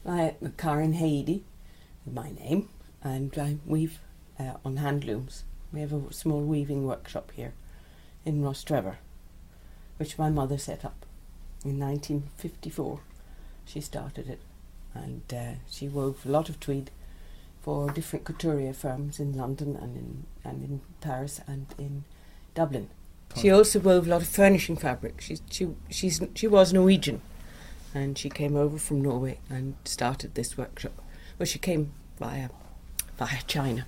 I'm Karen Hay-Edie, my name, and I weave on hand looms. We have a small weaving workshop here in Rostrevor, which my mother set up in 1954. She started it, and she wove a lot of tweed for different couturier firms in London and in Paris and in Dublin. She also wove a lot of furnishing fabric. She was Norwegian, and she came over from Norway and started this workshop. Well, she came via China,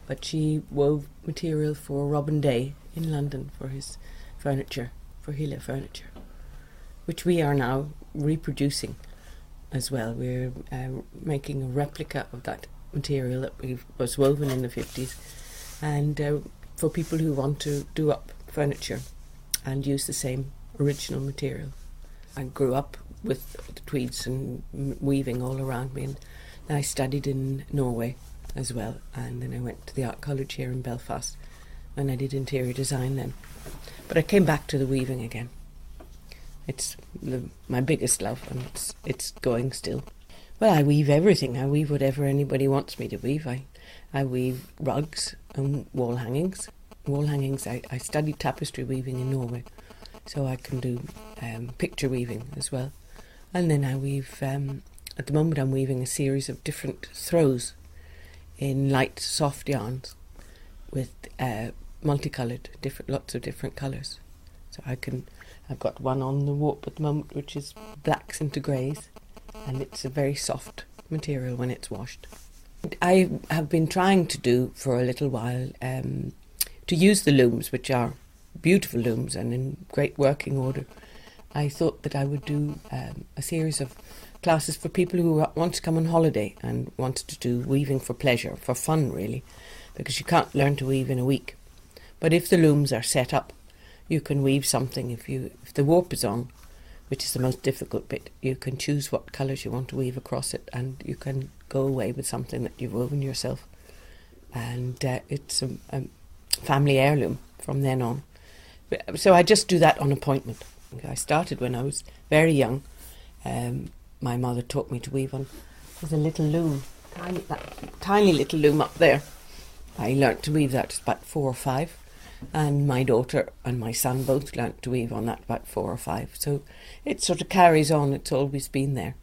but she wove material for Robin Day in London for his furniture, for Hille furniture, which we are now reproducing as well. We're making a replica of that material that was woven in the 50s, and for people who want to do up furniture and use the same original material. I grew up with the tweeds and weaving all around me, and I studied in Norway as well, and then I went to the art college here in Belfast and I did interior design then. But I came back to the weaving again. It's my biggest love, and it's going still. Well, I weave everything. I weave whatever anybody wants me to weave. I weave rugs and wall hangings. I studied tapestry weaving in Norway, so I can do picture weaving as well. And then I weave, at the moment I'm weaving a series of different throws in light, soft yarns with multicoloured, lots of different colours. So I've got one on the warp at the moment which is blacks into greys, and it's a very soft material when it's washed. I have been trying to do for a little while to use the looms, which are beautiful looms and in great working order. I thought that I would do a series of classes for people who want to come on holiday and wanted to do weaving for pleasure, for fun really, because you can't learn to weave in a week. But if the looms are set up, you can weave something. If the warp is on, which is the most difficult bit, you can choose what colours you want to weave across it, and you can go away with something that you've woven yourself. And it's a family heirloom from then on. So I just do that on appointment. I started when I was very young. My mother taught me to weave on. There's a little loom, tiny little loom up there. I learnt to weave that at about 4 or 5, and my daughter and my son both learnt to weave on that about 4 or 5. So it sort of carries on. It's always been there.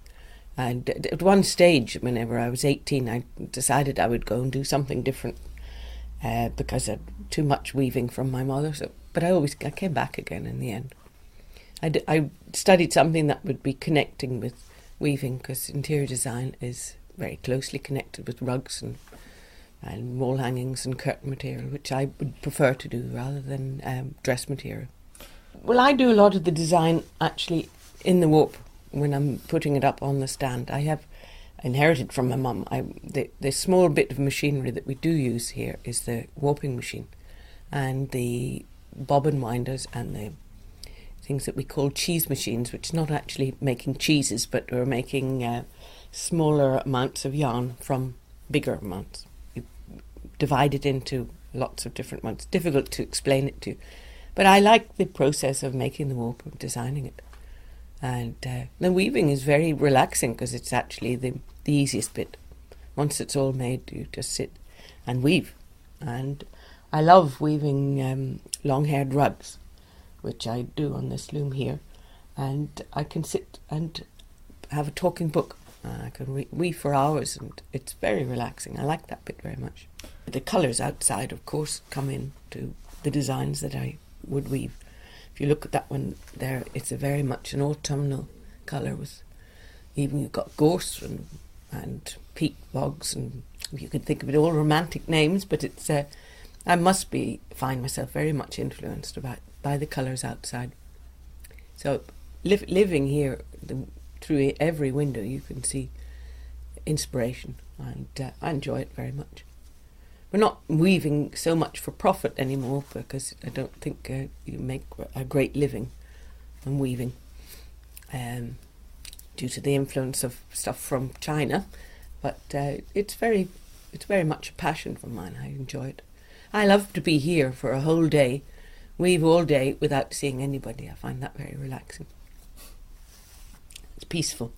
And at one stage, whenever I was 18, I decided I would go and do something different because I had too much weaving from my mother. But I came back again in the end. I studied something that would be connecting with weaving, because interior design is very closely connected with rugs and wall hangings and curtain material, which I would prefer to do rather than dress material. Well, I do a lot of the design actually in the warp when I'm putting it up on the stand. I have inherited from my mum. The small bit of machinery that we do use here is the warping machine and the bobbin winders and the things that we call cheese machines, which is not actually making cheeses, but we're making smaller amounts of yarn from bigger amounts. You divide it into lots of different ones. Difficult to explain it to, but I like the process of making the warp and designing it. And the weaving is very relaxing, because it's actually the easiest bit. Once it's all made, you just sit and weave. And I love weaving long-haired rugs, which I do on this loom here, and I can sit and have a talking book. I can weave for hours, and it's very relaxing. I like that bit very much. The colours outside, of course, come into the designs that I would weave. If you look at that one there, it's a very much an autumnal colour, with even you've got gorse and peat bogs, and you can think of it all romantic names, but it's I must find myself very much influenced by the colours outside. So living here, through every window you can see inspiration, and I enjoy it very much. We're not weaving so much for profit anymore, because I don't think you make a great living from weaving due to the influence of stuff from China, but it's very much a passion of mine. I enjoy it. I love to be here for a whole day, weave all day without seeing anybody. I find that very relaxing. It's peaceful.